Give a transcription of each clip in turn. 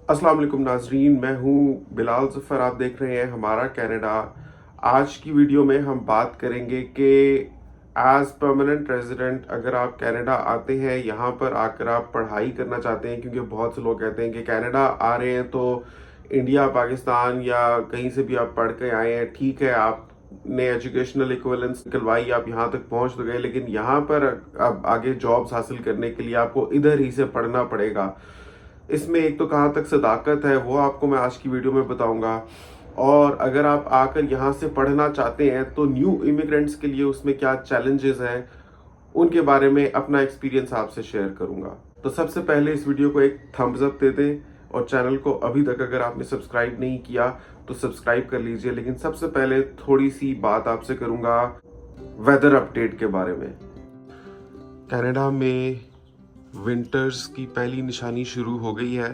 अस्सलाम वालेकुम नाजरीन, मैं हूँ बिलाल ज़फ़र। आप देख रहे हैं हमारा कनाडा। आज की वीडियो में हम बात करेंगे कि एज़ परमानेंट रेजिडेंट अगर आप कनाडा आते हैं, यहाँ पर आकर आप पढ़ाई करना चाहते हैं, क्योंकि बहुत से लोग कहते हैं कि कनाडा आ रहे हैं तो इंडिया, पाकिस्तान या कहीं से भी आप पढ़ के आए हैं, ठीक है, आपने एजुकेशनल इक्विवेलेंस निकलवाई, आप यहाँ तक पहुँच तो गए, लेकिन यहाँ पर अब आगे जॉब्स हासिल करने के लिए आपको इधर ही से पढ़ना पड़ेगा। इसमें एक तो कहाँ तक सदाकत है वो आपको मैं आज की वीडियो में बताऊंगा, और अगर आप आकर यहाँ से पढ़ना चाहते हैं तो न्यू इमिग्रेंट्स के लिए उसमें क्या चैलेंजेस हैं उनके बारे में अपना एक्सपीरियंस आपसे शेयर करूंगा। तो सबसे पहले इस वीडियो को एक थम्स अप दे दें, और चैनल को अभी तक अगर आपने सब्सक्राइब नहीं किया तो सब्सक्राइब कर लीजिए। लेकिन सबसे पहले थोड़ी सी बात आपसे करूंगा वेदर अपडेट के बारे में। कनाडा में विंटर्स की पहली निशानी शुरू हो गई है।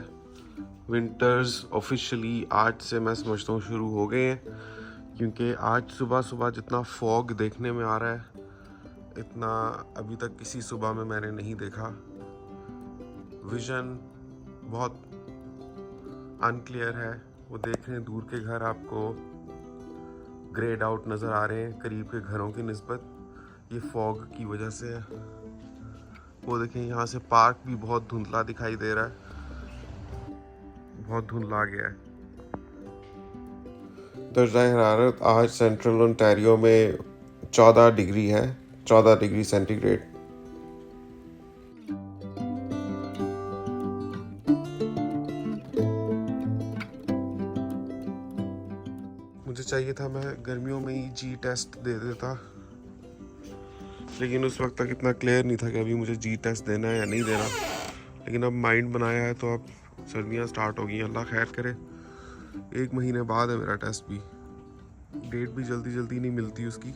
विंटर्स ऑफिशियली आज से मैं समझता हूँ शुरू हो गए हैं, क्योंकि आज सुबह सुबह जितना फॉग देखने में आ रहा है, इतना अभी तक किसी सुबह में मैंने नहीं देखा। विजन बहुत अनक्लियर है। वो देख रहे हैं दूर के घर आपको ग्रेड आउट नज़र आ रहे हैं करीब के घरों की निस्बत, ये फॉग की वजह से है। वो देखें यहाँ से पार्क भी बहुत धुंधला दिखाई दे रहा है, बहुत धुंधला गया है। दर्जा हरारत आज सेंट्रल ओंटारियो में 14 डिग्री है, 14 डिग्री सेंटीग्रेड। मुझे चाहिए था मैं गर्मियों में ही जी टेस्ट दे देता, लेकिन उस वक्त तक इतना क्लियर नहीं था कि अभी मुझे जी टेस्ट देना है या नहीं देना। लेकिन अब माइंड बनाया है तो अब सर्दियाँ स्टार्ट हो गई हैं, अल्लाह खैर करे। 1 महीने बाद है मेरा टेस्ट भी, डेट भी जल्दी जल्दी नहीं मिलती उसकी।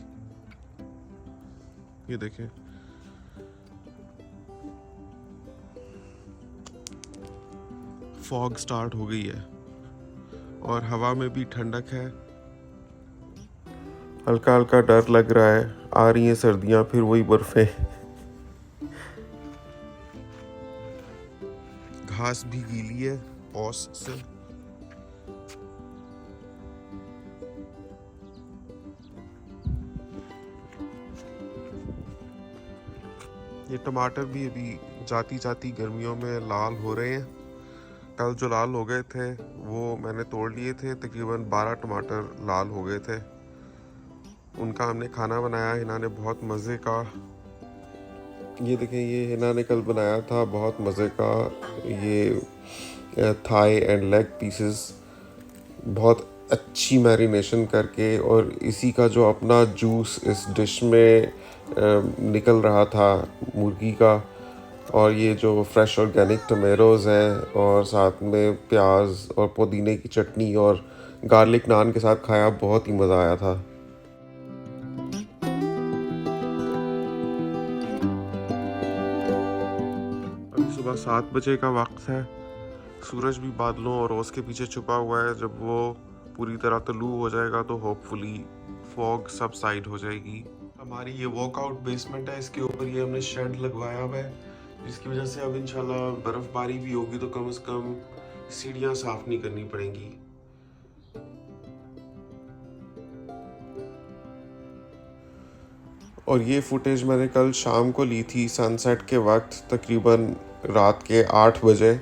ये देखें, फॉग स्टार्ट हो गई है और हवा में भी ठंडक है। हल्का हल्का डर लग रहा है, आ रही हैं सर्दियाँ, फिर वही बर्फें। घास भी गीली है ओस से। ये टमाटर भी अभी जाती जाती गर्मियों में लाल हो रहे हैं। कल जो लाल हो गए थे वो मैंने तोड़ लिए थे, तकरीबन 12 टमाटर लाल हो गए थे। उनका हमने खाना बनाया, हिना ने बहुत मज़े का। ये देखें, ये हिना ने कल बनाया था बहुत मज़े का, ये थाई एंड लेग पीसेस बहुत अच्छी मैरिनेशन करके, और इसी का जो अपना जूस इस डिश में निकल रहा था मुर्गी का। और ये जो फ्रेश ऑर्गेनिक टमेटोज़ हैं, और साथ में प्याज और पुदीने की चटनी और गार्लिक नान के साथ खाया, बहुत ही मज़ा आया था। अभी सुबह 7 बजे का वक्त है। सूरज भी बादलों और ओस के पीछे छुपा हुआ है। जब वो पूरी तरह तलू हो जाएगा तो होपफुली फॉग सब साइड हो जाएगी। हमारी ये वॉकआउट बेसमेंट है, इसके ऊपर ये हमने शेड लगवाया हुआ है, जिसकी वजह से अब इंशाल्लाह बर्फबारी भी होगी तो कम से कम सीढ़ियाँ साफ नहीं करनी पड़ेंगी। और ये फुटेज मैंने कल शाम को ली थी सनसेट के वक्त, तकरीबन रात के 8 बजे।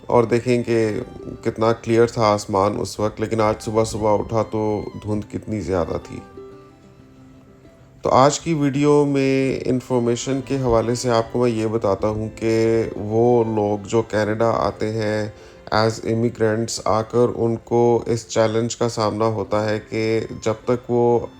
और देखें कि कितना क्लियर था आसमान उस वक्त, लेकिन आज सुबह सुबह उठा तो धुंध कितनी ज़्यादा थी। तो आज की वीडियो में इंफॉर्मेशन के हवाले से आपको मैं ये बताता हूँ कि वो लोग जो कनाडा आते हैं एज़ इमिग्रेंट्स, आकर उनको इस चैलेंज का सामना होता है कि जब तक वो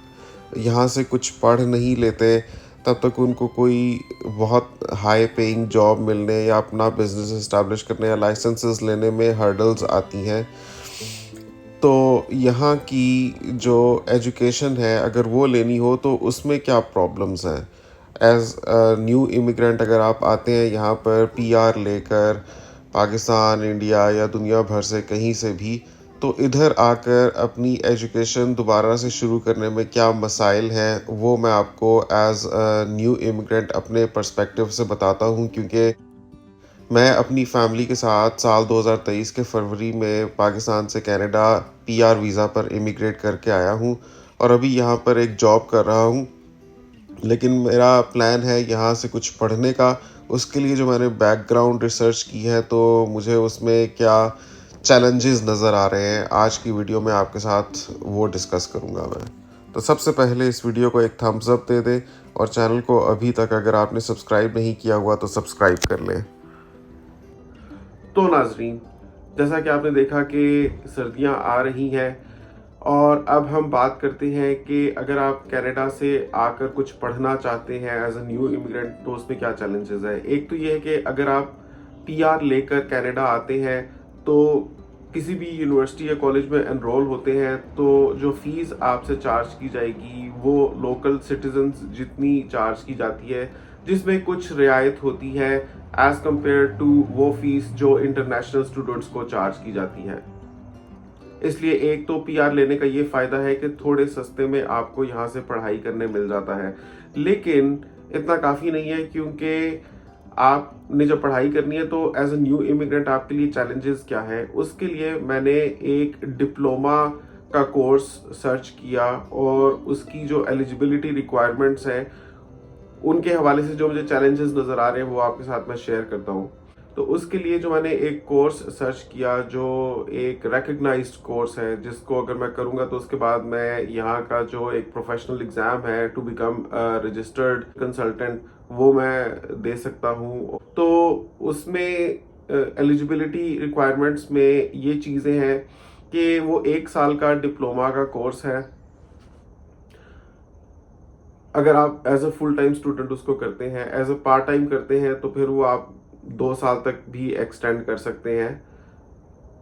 यहाँ से कुछ पढ़ नहीं लेते तब तक उनको कोई बहुत हाई पेइंग जॉब मिलने या अपना बिजनेस इस्टेब्लिश करने या लाइसेंसेस लेने में हर्डल्स आती हैं। तो यहाँ की जो एजुकेशन है अगर वो लेनी हो तो उसमें क्या प्रॉब्लम्स हैं। एज़ न्यू इमिग्रेंट अगर आप आते हैं यहाँ पर पीआर लेकर, पाकिस्तान, इंडिया या दुनिया भर से कहीं से भी, तो इधर आकर अपनी एजुकेशन दोबारा से शुरू करने में क्या मसाइल हैं वो मैं आपको एज़ न्यू इमिग्रेंट अपने पर्सपेक्टिव से बताता हूँ। क्योंकि मैं अपनी फैमिली के साथ साल 2023 के फरवरी में पाकिस्तान से कनाडा पीआर वीज़ा पर इमिग्रेट करके आया हूँ और अभी यहाँ पर एक जॉब कर रहा हूँ। लेकिन मेरा प्लान है यहाँ से कुछ पढ़ने का। उसके लिए जो मैंने बैकग्राउंड रिसर्च की है तो मुझे उसमें क्या चैलेंजेस नज़र आ रहे हैं, आज की वीडियो में आपके साथ वो डिस्कस करूँगा मैं। तो सबसे पहले इस वीडियो को एक थम्स अप दे दें और चैनल को अभी तक अगर आपने सब्सक्राइब नहीं किया हुआ तो सब्सक्राइब कर लें। तो नाजरीन, जैसा कि आपने देखा कि सर्दियां आ रही हैं और अब हम बात करते हैं कि अगर आप कनाडा से आकर कुछ पढ़ना चाहते हैं एज अ न्यू इमिग्रेंट तो उसमें क्या चैलेंजेस है। एक तो ये है कि अगर आप पीआर लेकर कनाडा आते हैं तो किसी भी यूनिवर्सिटी या कॉलेज में एनरोल होते हैं तो जो फीस आपसे चार्ज की जाएगी वो लोकल सिटीजन्स जितनी चार्ज की जाती है, जिसमें कुछ रियायत होती है एज कंपेयर टू वो फीस जो इंटरनेशनल स्टूडेंट्स को चार्ज की जाती है। इसलिए एक तो पीआर लेने का ये फायदा है कि थोड़े सस्ते में आपको यहाँ से पढ़ाई करने मिल जाता है, लेकिन इतना काफ़ी नहीं है क्योंकि आपने जब पढ़ाई करनी है तो एज अ न्यू इमिग्रेंट आपके लिए चैलेंजेस क्या है। उसके लिए मैंने एक डिप्लोमा का कोर्स सर्च किया और उसकी जो एलिजिबिलिटी रिक्वायरमेंट्स हैं उनके हवाले से जो मुझे चैलेंजेस नज़र आ रहे हैं वो आपके साथ मैं शेयर करता हूँ। तो उसके लिए जो मैंने एक कोर्स सर्च किया जो एक रिकग्नाइज्ड कोर्स है, जिसको अगर मैं करूँगा तो उसके बाद मैं यहाँ का जो एक प्रोफेशनल एग्ज़ाम है टू बिकम रजिस्टर्ड कंसल्टेंट वो मैं दे सकता हूँ। तो उसमें एलिजिबिलिटी रिक्वायरमेंट्स में ये चीज़ें हैं कि वो 1 साल का डिप्लोमा का कोर्स है। अगर आप as a full time student उसको करते हैं, एज अ पार्ट टाइम करते हैं तो फिर वो आप 2 साल तक भी एक्सटेंड कर सकते हैं।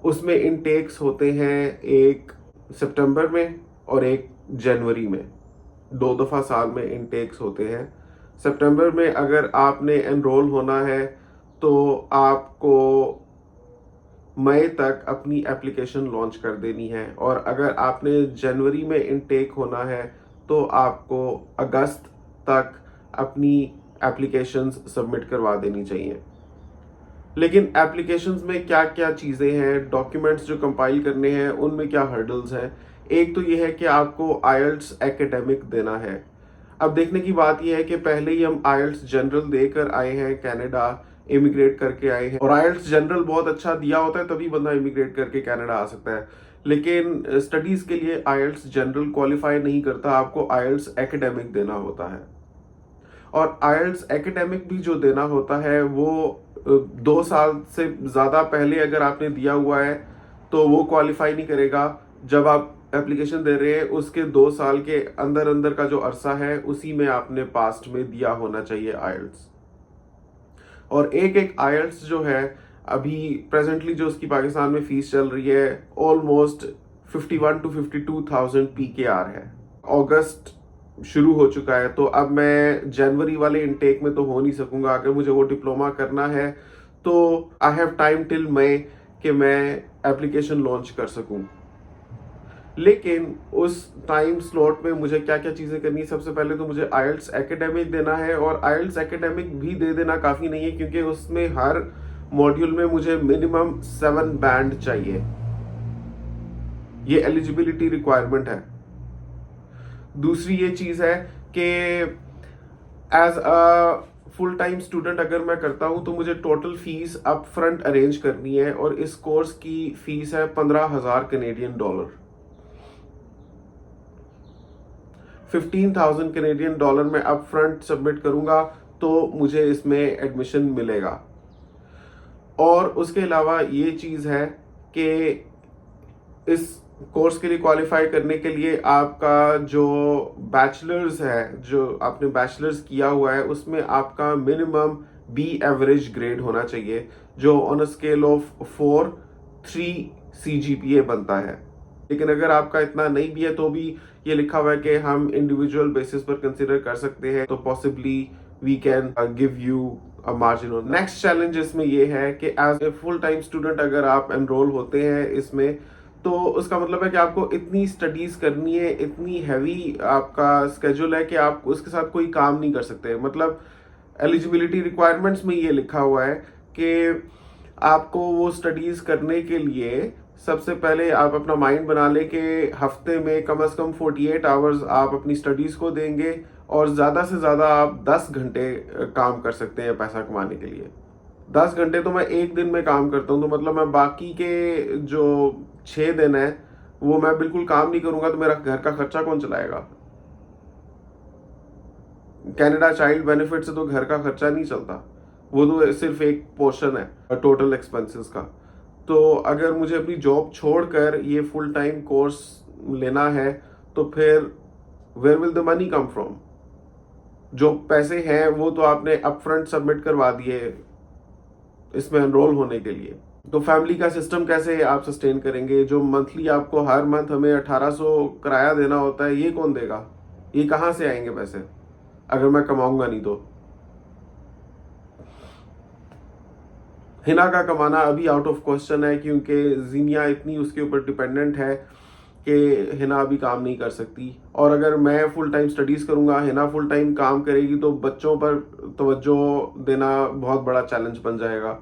उसमें इनटेक्स होते हैं एक सितंबर में और एक जनवरी में, 2 दफ़ा साल में इनटेक्स होते हैं। सितंबर में अगर आपने एनरोल होना है तो आपको मई तक अपनी एप्लीकेशन लॉन्च कर देनी है और अगर आपने जनवरी में इनटेक होना है तो आपको अगस्त तक अपनी एप्लीकेशंस सबमिट करवा देनी चाहिए। लेकिन एप्लीकेशंस में क्या क्या चीज़ें हैं, डॉक्यूमेंट्स जो कंपाइल करने हैं उनमें क्या हर्डल्स हैं। एक तो ये है कि आपको आईएलटीएस एकेडमिक देना है। अब देखने की बात यह है कि पहले ही हम आईएलटीएस जनरल देकर आए हैं कनाडा, इमिग्रेट करके आए हैं और आईएलटीएस जनरल बहुत अच्छा दिया होता है तभी बंदा इमिग्रेट करके कनाडा आ सकता है। लेकिन स्टडीज़ के लिए आईएलटीएस जनरल क्वालिफाई नहीं करता, आपको आईएलटीएस एकेडमिक देना होता है। और आईएलटीएस एकेडमिक भी जो देना होता है वो 2 साल से ज़्यादा पहले अगर आपने दिया हुआ है तो वो क्वालिफाई नहीं करेगा। जब आप एप्लीकेशन दे रहे हैं उसके 2 साल के अंदर अंदर का जो अरसा है उसी में आपने पास्ट में दिया होना चाहिए आईएलटीएस। और एक आईएलटीएस जो है अभी प्रेजेंटली जो उसकी पाकिस्तान में फीस चल रही है ऑलमोस्ट 51 to 52,000 PKR है। अगस्त शुरू हो चुका है तो अब मैं जनवरी वाले इनटेक में तो हो नहीं सकूंगा। अगर मुझे वो डिप्लोमा करना है तो I have time till May कि मैं एप्लीकेशन लॉन्च कर सकूं। लेकिन उस टाइम स्लॉट में मुझे क्या क्या चीज़ें करनी है, सबसे पहले तो मुझे आईएलटीएस एकेडमिक देना है और आईएलटीएस एकेडमिक भी दे देना काफ़ी नहीं है क्योंकि उसमें हर मॉड्यूल में मुझे मिनिमम 7 बैंड चाहिए। ये एलिजिबिलिटी रिक्वायरमेंट है। दूसरी ये चीज़ है कि as a full time student अगर मैं करता हूं तो मुझे total fees up front arrange करनी है और इस कोर्स की फीस है 15,000 कैनेडियन डॉलर। 15,000 कैनेडियन डॉलर में अप फ्रंट सबमिट करूंगा तो मुझे इसमें एडमिशन मिलेगा। और उसके अलावा ये चीज़ है कि इस कोर्स के लिए क्वालिफाई करने के लिए आपका जो बैचलर्स है, जो आपने बैचलर्स किया हुआ है उसमें आपका मिनिमम बी एवरेज ग्रेड होना चाहिए जो on a scale of 4.3 CGPA बनता है। लेकिन अगर आपका इतना नहीं भी है तो भी ये लिखा हुआ है कि हम इंडिविजुअल बेसिस पर कंसिडर कर सकते हैं, तो possibly we can give you a margin on. Next challenge इसमें ये है कि as a full time student अगर आप एनरोल होते हैं इसमें तो उसका मतलब है कि आपको इतनी स्टडीज करनी है, इतनी हैवी आपका स्केड्यूल है कि आप उसके साथ कोई काम नहीं कर सकते। मतलब एलिजिबिलिटी रिक्वायरमेंट्स में ये लिखा हुआ है कि आपको वो स्टडीज़ करने के लिए सबसे पहले आप अपना माइंड बना लें कि हफ्ते में कम से कम 48 आवर्स आप अपनी स्टडीज़ को देंगे और ज़्यादा से ज़्यादा आप 10 घंटे काम कर सकते हैं पैसा कमाने के लिए। 10 घंटे तो मैं एक दिन में काम करता हूँ, तो मतलब मैं बाकी के जो 6 दिन है वो मैं बिल्कुल काम नहीं करूँगा, तो मेरा घर का खर्चा कौन चलाएगा? कनाडा चाइल्ड बेनिफिट से तो घर का खर्चा नहीं चलता, वो तो सिर्फ एक पोर्शन है टोटल एक्सपेंसेस का। तो अगर मुझे अपनी जॉब छोड़कर ये फुल टाइम कोर्स लेना है तो फिर where will the money come from? जो पैसे हैं वो तो आपने अपफ्रंट सबमिट करवा दिए इसमें एनरोल होने के लिए, तो फैमिली का सिस्टम कैसे आप सस्टेन करेंगे? जो मंथली आपको हर मंथ हमें 1800 किराया देना होता है, ये कौन देगा? ये कहाँ से आएंगे पैसे अगर मैं कमाऊंगा नहीं तो? हिना का कमाना अभी आउट ऑफ क्वेश्चन है, क्योंकि जीनिया इतनी उसके ऊपर डिपेंडेंट है कि हिना अभी काम नहीं कर सकती। और अगर मैं फुल टाइम स्टडीज़ करूंगा, हिना फुल टाइम काम करेगी, तो बच्चों पर तवज्जो देना बहुत बड़ा चैलेंज बन जाएगा,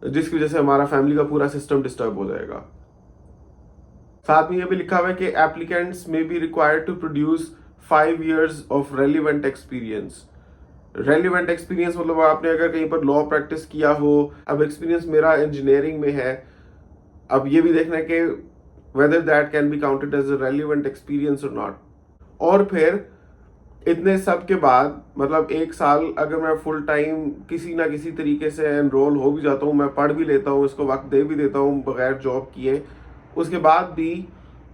जिसकी वजह से हमारा फैमिली का पूरा सिस्टम डिस्टर्ब हो जाएगा। साथ में ये भी लिखा हुआ है कि applicants may be required to produce 5 years of relevant experience. Relevant experience मतलब आपने अगर कहीं पर लॉ प्रैक्टिस किया हो। अब एक्सपीरियंस मेरा इंजीनियरिंग में है, अब ये भी देखना है कि whether that can be counted as a relevant experience और नॉट। और फिर इतने सब के बाद मतलब 1 साल अगर मैं फुल टाइम किसी ना किसी तरीके से एनरोल हो भी जाता हूँ, मैं पढ़ भी लेता हूँ, इसको वक्त दे भी देता हूँ बगैर जॉब किए, उसके बाद भी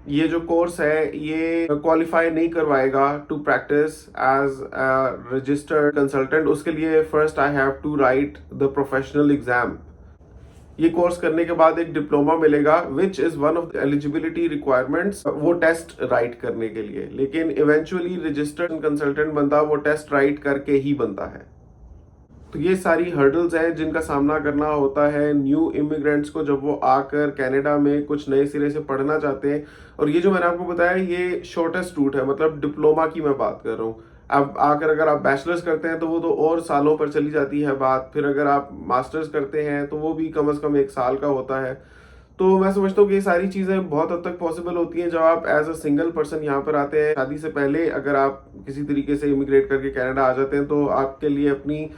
ये जो कोर्स है ये क्वालिफाई नहीं करवाएगा to practice as a registered consultant. उसके लिए first I have to write the professional exam. ये कोर्स करने के बाद एक डिप्लोमा मिलेगा which is one of the eligibility requirements, वो टेस्ट राइट करने के लिए। लेकिन इवेंचुअली रजिस्टर्ड कंसल्टेंट बनता वो टेस्ट राइट करके ही बनता है। तो ये सारी हर्डल्स हैं जिनका सामना करना होता है न्यू इमिग्रेंट्स को जब वो आकर कनाडा में कुछ नए सिरे से पढ़ना चाहते हैं। और ये जो मैंने आपको बताया ये शॉर्टेस्ट रूट है, मतलब डिप्लोमा की मैं बात कर रहा हूँ। अब आकर अगर आप बैचलर्स करते हैं तो वो तो और सालों पर चली जाती है बात, फिर अगर आप मास्टर्स करते हैं तो वो भी कम से कम 1 साल का होता है। तो मैं समझता हूँ कि ये सारी चीज़ें बहुत हद तक पॉसिबल होती हैं जब आप एज अ सिंगल पर्सन यहाँ पर आते हैं। शादी से पहले अगर आप किसी तरीके से इमिग्रेट करके कनाडा आ जाते हैं तो आपके लिए अपनी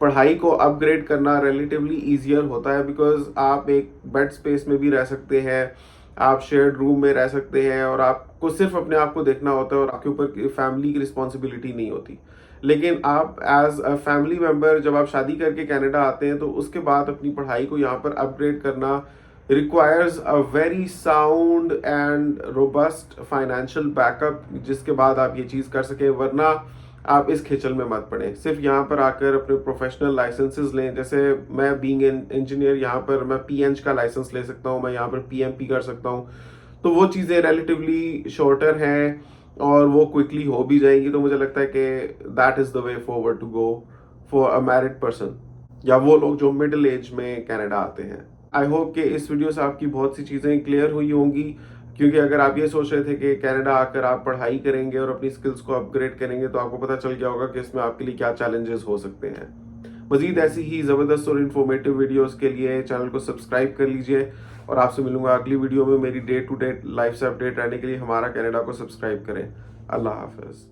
पढ़ाई को अपग्रेड करना रिलेटिवली ईजियर होता है, बिकॉज आप एक बेड स्पेस में भी रह सकते हैं, आप शेयर्ड रूम में रह सकते हैं और आपको सिर्फ अपने आप को देखना होता है और आपके ऊपर फैमिली की रिस्पॉन्सिबिलिटी नहीं होती। लेकिन आप एज अ फैमिली मेम्बर जब आप शादी करके कनाडा आते हैं तो उसके बाद अपनी पढ़ाई को यहाँ पर अपग्रेड करना requires a very sound and robust financial backup, जिसके बाद आप ये चीज़ कर सकें। वरना आप इस खिचल में मत पड़े, सिर्फ यहाँ पर आकर अपने प्रोफेशनल लाइसेंसेस लें। जैसे मैं बीइंग इंजीनियर यहाँ पर मैं पीएच का लाइसेंस ले सकता हूँ, मैं यहाँ पर पीएमपी कर सकता हूँ, तो वो चीज़ें रिलेटिवली शॉर्टर हैं और वो क्विकली हो भी जाएंगी। तो मुझे लगता है कि that is the way forward to go for a married person या वो लोग जो मिडिल एज में कनाडा आते हैं। आई होप कि इस वीडियो से आपकी बहुत सी चीज़ें क्लियर हुई होंगी, क्योंकि अगर आप ये सोच रहे थे कि कनाडा आकर आप पढ़ाई करेंगे और अपनी स्किल्स को अपग्रेड करेंगे तो आपको पता चल गया होगा कि इसमें आपके लिए क्या चैलेंजेस हो सकते हैं। मजीद ऐसी ही ज़बरदस्त और इन्फॉर्मेटिव वीडियोस के लिए चैनल को सब्सक्राइब कर लीजिए और आपसे मिलूंगा अगली वीडियो में। मेरी डे टू डे लाइफ से अपडेट रहने के लिए हमारा कनाडा को सब्सक्राइब करें। अल्लाह हाफिज़।